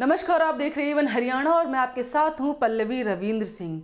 नमस्कार, आप देख रहे हैं वन हरियाणा और मैं आपके साथ हूं पल्लवी रविंद्र सिंह।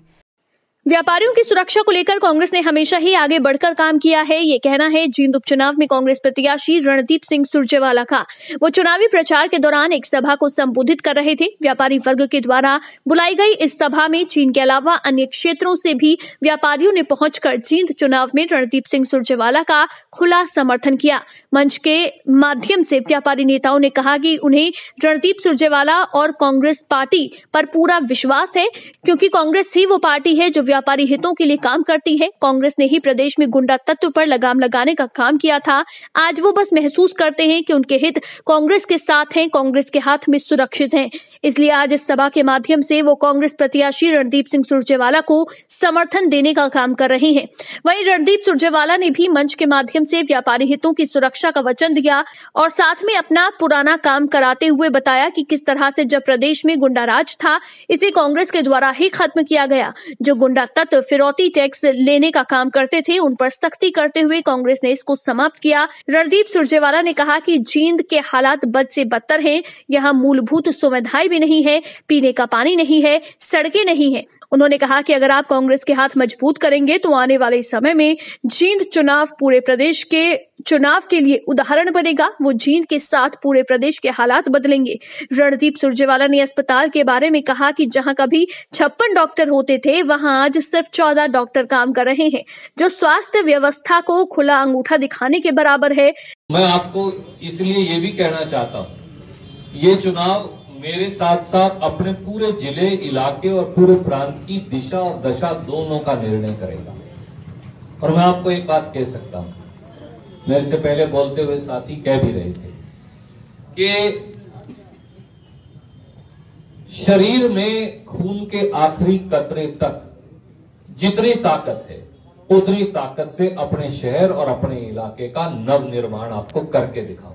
व्यापारियों की सुरक्षा को लेकर कांग्रेस ने हमेशा ही आगे बढ़कर काम किया है, ये कहना है जींद उपचुनाव में कांग्रेस प्रत्याशी रणदीप सिंह सुरजेवाला का। वो चुनावी प्रचार के दौरान एक सभा को संबोधित कर रहे थे। व्यापारी वर्ग के द्वारा बुलाई गई इस सभा में चीन के अलावा अन्य क्षेत्रों से भी व्यापारियों ने पहुंचकर जींद चुनाव में रणदीप सिंह सुरजेवाला का खुला समर्थन किया। मंच के माध्यम से व्यापारी नेताओं ने कहा कि उन्हें रणदीप सुरजेवाला और कांग्रेस पार्टी पर पूरा विश्वास है, क्योंकि कांग्रेस ही वो पार्टी है जो व्यापारी हितों के लिए काम करती है। कांग्रेस ने ही प्रदेश में गुंडा तत्व पर लगाम लगाने का काम किया था। आज वो बस महसूस करते हैं कि उनके हित कांग्रेस के साथ हैं, कांग्रेस के हाथ में सुरक्षित हैं। इसलिए आज इस सभा के माध्यम से वो कांग्रेस प्रत्याशी रणदीप सिंह सुरजेवाला को समर्थन देने का काम कर रहे हैं। वहीं रणदीप सुरजेवाला ने भी मंच के माध्यम से व्यापारी हितों की सुरक्षा का वचन दिया और साथ में अपना पुराना काम कराते हुए बताया कि किस तरह से जब प्रदेश में गुंडा राज था, इसे कांग्रेस के द्वारा ही खत्म किया गया। जो गुंडा तत्व फिरौती टैक्स लेने का काम करते थे, उन पर सख्ती करते हुए कांग्रेस ने इसको समाप्त किया। रणदीप सुरजेवाला ने कहा कि जींद के हालात बद से बदतर हैं। यहाँ मूलभूत सुविधाएं भी नहीं है, पीने का पानी नहीं है, सड़कें नहीं है। उन्होंने कहा कि अगर आप कांग्रेस के हाथ मजबूत करेंगे तो आने वाले समय में जींद चुनाव पूरे प्रदेश के चुनाव के लिए उदाहरण बनेगा। वो जींद के साथ पूरे प्रदेश के हालात बदलेंगे। रणदीप सुरजेवाला ने अस्पताल के बारे में कहा कि जहां कभी 56 डॉक्टर होते थे, वहां आज सिर्फ 14 डॉक्टर काम कर रहे हैं, जो स्वास्थ्य व्यवस्था को खुला अंगूठा दिखाने के बराबर है। मैं आपको इसलिए ये भी कहना चाहता हूँ, ये चुनाव मेरे साथ साथ अपने पूरे जिले, इलाके और पूरे प्रांत की दिशा और दशा दोनों का निर्णय करेगा। और मैं आपको एक बात कह सकता हूं, मेरे से पहले बोलते हुए साथी कह भी रहे थे कि शरीर में खून के आखिरी कतरे तक जितनी ताकत है, उतनी ताकत से अपने शहर और अपने इलाके का नव निर्माण आपको करके दिखाऊं।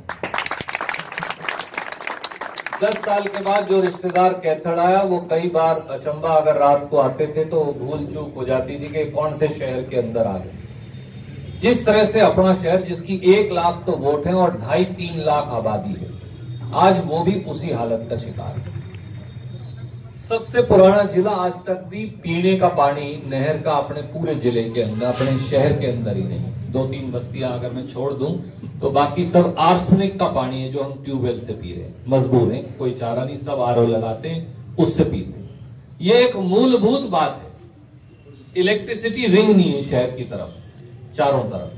10 साल के बाद जो रिश्तेदार कैथल आया, वो कई बार अचंबा अगर रात को आते थे तो भूल चूक हो जाती थी कि कौन से शहर के अंदर आ गए। जिस तरह से अपना शहर, जिसकी 1 लाख तो वोट है और 2.5-3 लाख आबादी है, आज वो भी उसी हालत का शिकार है। सबसे पुराना जिला, आज तक भी पीने का पानी नहर का अपने पूरे जिले के अंदर, अपने शहर के अंदर ही नहीं। 2-3 बस्तियां अगर मैं छोड़ दूं तो बाकी सब आर्सेनिक का पानी है जो हम ट्यूबवेल से पी रहे हैं, मजबूर हैं, कोई चारा नहीं, सब आरओ लगाते हैं, उससे पीते हैं। ये एक मूलभूत बात है। इलेक्ट्रिसिटी रिंग नहीं है शहर की तरफ, चारों तरफ,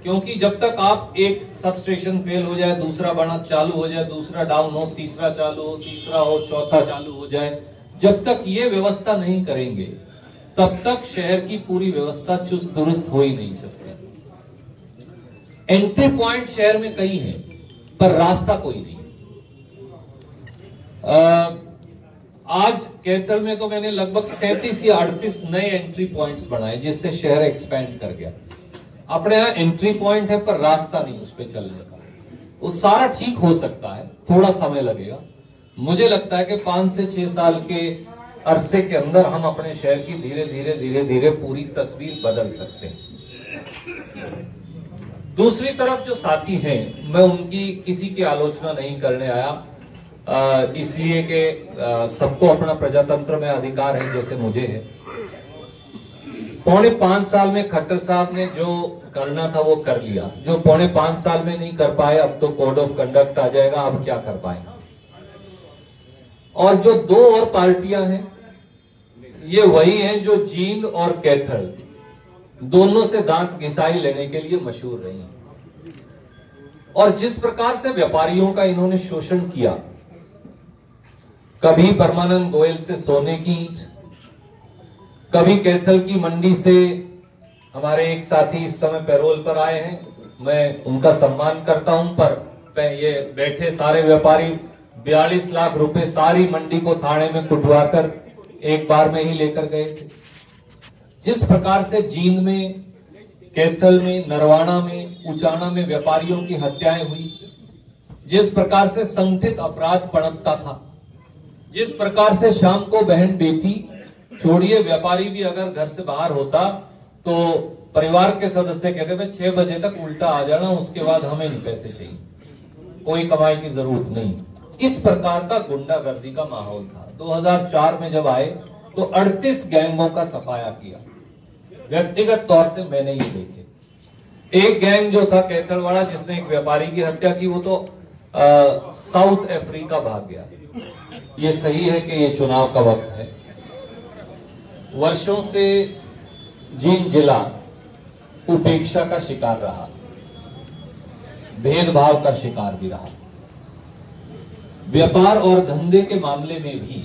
क्योंकि जब तक आप एक सब स्टेशन फेल हो जाए, दूसरा बना चालू हो जाए, दूसरा डाउन हो, तीसरा चालू हो, तीसरा हो, चौथा चालू हो जाए, जब तक ये व्यवस्था नहीं करेंगे, तब तक शहर की पूरी व्यवस्था चुस्त दुरुस्त हो ही नहीं सकती। एंट्री पॉइंट शहर में कई है, पर रास्ता कोई नहीं। आज कैथल में तो मैंने लगभग 37 या 38 नए एंट्री पॉइंट्स बनाए, जिससे शहर एक्सपैंड कर गया। अपने यहाँ एंट्री पॉइंट है पर रास्ता नहीं उस पर चलने का। वो सारा ठीक हो सकता है, थोड़ा समय लगेगा। मुझे लगता है कि 5 से 6 साल के अरसे के अंदर हम अपने शहर की धीरे धीरे धीरे धीरे पूरी तस्वीर बदल सकते हैं। दूसरी तरफ जो साथी हैं, मैं उनकी किसी की आलोचना नहीं करने आया, इसलिए कि सबको अपना प्रजातंत्र में अधिकार है, जैसे मुझे है। 4.5 साल में खट्टर साहब ने जो करना था वो कर लिया। जो 4.5 साल में नहीं कर पाए, अब तो कोड ऑफ कंडक्ट आ जाएगा, अब क्या कर पाए। और जो 2 और पार्टियां हैं, ये वही हैं जो जींद और कैथल दोनों से दांत घिसाई लेने के लिए मशहूर रही हैं। और जिस प्रकार से व्यापारियों का इन्होंने शोषण किया, कभी परमानंद गोयल से सोने की ईंट, कभी कैथल की मंडी से, हमारे एक साथी इस समय पैरोल पर आए हैं, मैं उनका सम्मान करता हूं, पर ये बैठे सारे व्यापारी 42 लाख रुपए सारी मंडी को थाने में कुटवाकर एक बार में ही लेकर गए थे। जिस प्रकार से जींद में, कैथल में, नरवाना में, उचाना में व्यापारियों की हत्याएं हुई, जिस प्रकार से संगठित अपराध पनपता था, जिस प्रकार से शाम को बहन बेटी, छोड़िए व्यापारी भी अगर घर से बाहर होता तो परिवार के सदस्य कहते थे 6 बजे तक उल्टा आ जाना, उसके बाद हमें नहीं पैसे चाहिए, कोई कमाई की जरूरत नहीं। इस प्रकार का गुंडागर्दी का माहौल था। 2004 में जब आए तो 38 गैंगों का सफाया किया। व्यक्तिगत तौर से मैंने ये देखे। एक गैंग जो था कैथलवाड़ा, जिसने एक व्यापारी की हत्या की, वो तो साउथ अफ्रीका भाग गया। ये सही है कि ये चुनाव का वक्त है। वर्षों से जींद जिला उपेक्षा का शिकार रहा, भेदभाव का शिकार भी रहा। व्यापार और धंधे के मामले में भी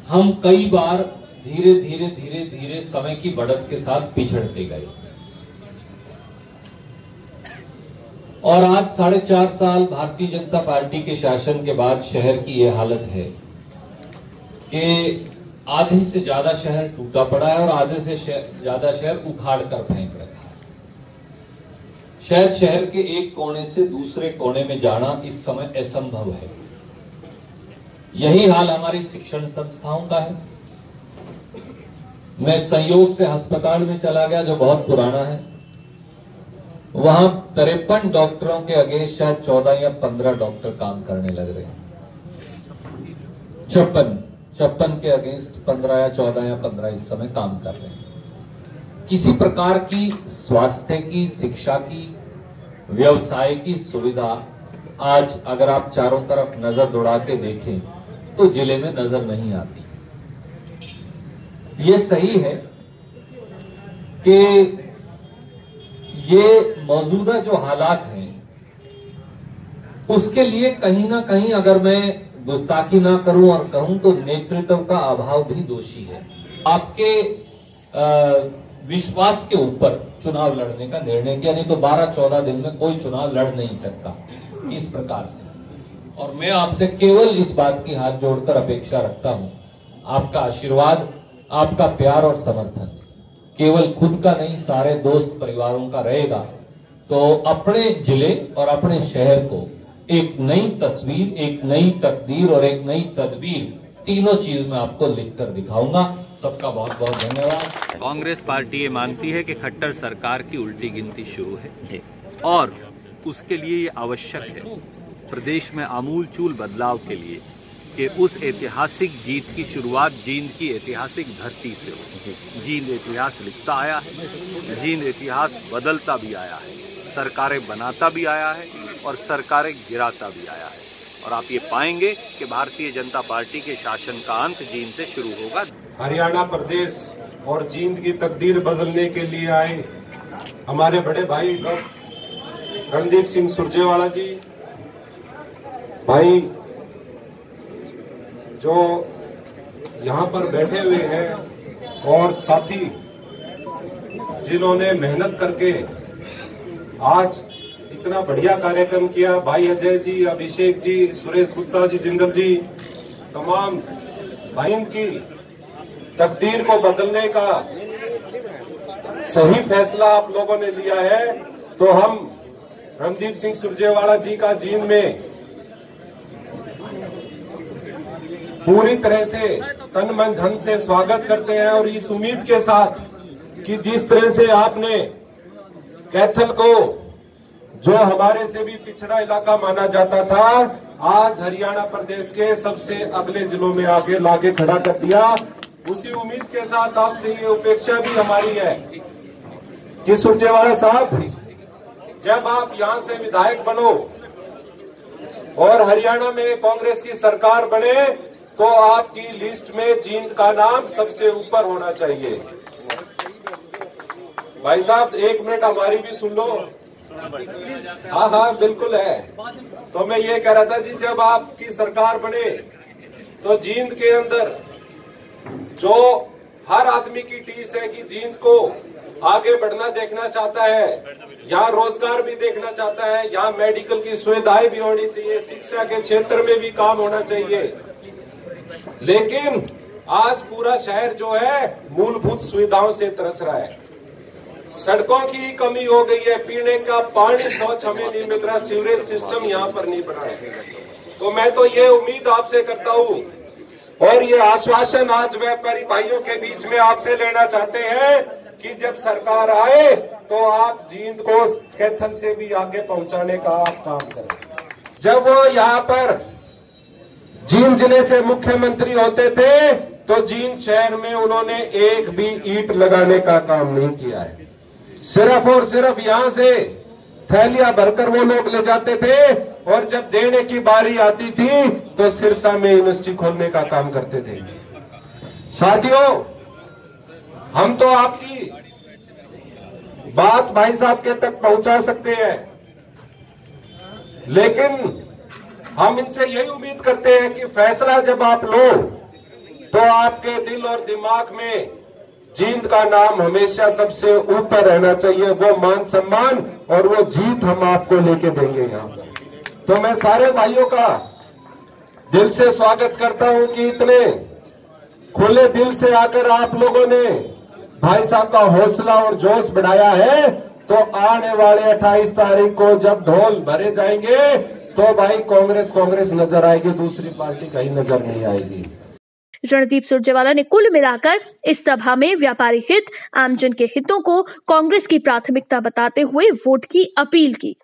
हम कई बार धीरे धीरे समय की बढ़त के साथ पिछड़ते गए और आज 4.5 साल भारतीय जनता पार्टी के शासन के बाद शहर की यह हालत है कि आधे से ज्यादा शहर टूटा पड़ा है और आधे से ज्यादा शहर उखाड़ कर फेंक रखा है। शायद शहर के एक कोने से दूसरे कोने में जाना इस समय असंभव है। यही हाल हमारी शिक्षण संस्थाओं का है। मैं संयोग से अस्पताल में चला गया जो बहुत पुराना है। वहां 53 डॉक्टरों के अगेंस्ट शायद 14 या 15 डॉक्टर काम करने लग रहे हैं। 56 के अगेंस्ट 15 या 14 या 15 इस समय काम कर रहे हैं। किसी प्रकार की स्वास्थ्य की, शिक्षा की, व्यवसाय की सुविधा आज अगर आप चारों तरफ नजर दौड़ा के देखें तो जिले में नजर नहीं आती। ये सही है कि ये मौजूदा जो हालात हैं उसके लिए कहीं ना कहीं अगर मैं गुस्ताखी ना करूं और कहूं तो नेतृत्व का अभाव भी दोषी है। आपके विश्वास के ऊपर चुनाव लड़ने का निर्णय किया, नहीं तो 12-14 दिन में कोई चुनाव लड़ नहीं सकता इस प्रकार से। और मैं आपसे केवल इस बात की हाथ जोड़कर अपेक्षा रखता हूं, आपका आशीर्वाद, आपका प्यार और समर्थन केवल खुद का नहीं सारे दोस्त परिवारों का रहेगा तो अपने जिले और अपने शहर को एक नई तस्वीर, एक नई तकदीर और एक नई तदबीर, तीनों चीज मैं आपको लिखकर दिखाऊंगा। सबका बहुत बहुत धन्यवाद। कांग्रेस पार्टी ये मानती है कि खट्टर सरकार की उल्टी गिनती शुरू है और उसके लिए ये आवश्यक है प्रदेश में आमूलचूल बदलाव के लिए कि उस ऐतिहासिक जीत की शुरुआत जींद की ऐतिहासिक धरती से हो। जींद इतिहास लिखता आया है, जींद इतिहास बदलता भी आया है, सरकारें बनाता भी आया है और सरकारें गिराता भी आया है। और आप ये पाएंगे कि भारतीय जनता पार्टी के शासन का अंत जींद से शुरू होगा। हरियाणा प्रदेश और जींद की तकदीर बदलने के लिए आए हमारे बड़े भाई रणदीप सिंह सुरजेवाला जी, भाई जो यहाँ पर बैठे हुए हैं और साथी जिन्होंने मेहनत करके आज इतना बढ़िया कार्यक्रम किया, भाई अजय जी, अभिषेक जी, सुरेश गुप्ता जी, जिंदल जी, तमाम भाई की तकदीर को बदलने का सही फैसला आप लोगों ने लिया है। तो हम रणदीप सिंह सुरजेवाला जी का जींद में पूरी तरह से तन मन धन से स्वागत करते हैं और इस उम्मीद के साथ कि जिस तरह से आपने कैथल को, जो हमारे से भी पिछड़ा इलाका माना जाता था, आज हरियाणा प्रदेश के सबसे अगले जिलों में आगे लाके खड़ा कर दिया, उसी उम्मीद के साथ आपसे ये अपेक्षा भी हमारी है कि सुरजेवाला साहब, जब आप यहां से विधायक बनो और हरियाणा में कांग्रेस की सरकार बने तो आपकी लिस्ट में जींद का नाम सबसे ऊपर होना चाहिए। भाई साहब 1 मिनट हमारी भी सुन लो। हाँ हाँ बिल्कुल है। तो मैं ये कह रहा था जी, जब आपकी सरकार बने तो जींद के अंदर जो हर आदमी की टीस है कि जींद को आगे बढ़ना देखना चाहता है, यहाँ रोजगार भी देखना चाहता है, यहाँ मेडिकल की सुविधाएं भी होनी चाहिए, शिक्षा के क्षेत्र में भी काम होना चाहिए। लेकिन आज पूरा शहर जो है मूलभूत सुविधाओं से तरस रहा है। सड़कों की कमी हो गई है, पीने का पानी स्वच्छ हमें नहीं मिल रहा, सीवरेज सिस्टम यहाँ पर नहीं बना है। तो मैं तो ये उम्मीद आपसे करता हूँ और ये आश्वासन आज व्यापारी भाइयों के बीच में आपसे लेना चाहते हैं कि जब सरकार आए तो आप जींद को कैथल से भी आगे पहुंचाने का आप काम करें। जब वो यहाँ पर जींद जिले से मुख्यमंत्री होते थे तो जींद शहर में उन्होंने एक भी ईंट लगाने का काम नहीं किया है। सिर्फ और सिर्फ यहां से थैलियां भरकर वो लोग ले जाते थे और जब देने की बारी आती थी तो सिरसा में यूनिवर्सिटी खोलने का काम करते थे। साथियों, हम तो आपकी बात भाई साहब के तक पहुंचा सकते हैं, लेकिन हम इनसे यही उम्मीद करते हैं कि फैसला जब आप लो तो आपके दिल और दिमाग में जींद का नाम हमेशा सबसे ऊपर रहना चाहिए। वो मान सम्मान और वो जीत हम आपको लेके देंगे यहाँ पर। तो मैं सारे भाइयों का दिल से स्वागत करता हूं कि इतने खुले दिल से आकर आप लोगों ने भाई साहब का हौसला और जोश बढ़ाया है। तो आने वाले 28 तारीख को जब ढोल भरे जाएंगे तो भाई कांग्रेस नजर आएगी, दूसरी पार्टी कहीं नजर नहीं आएगी। रणदीप सुरजेवाला ने कुल मिलाकर इस सभा में व्यापारी हित, आमजन के हितों को कांग्रेस की प्राथमिकता बताते हुए वोट की अपील की।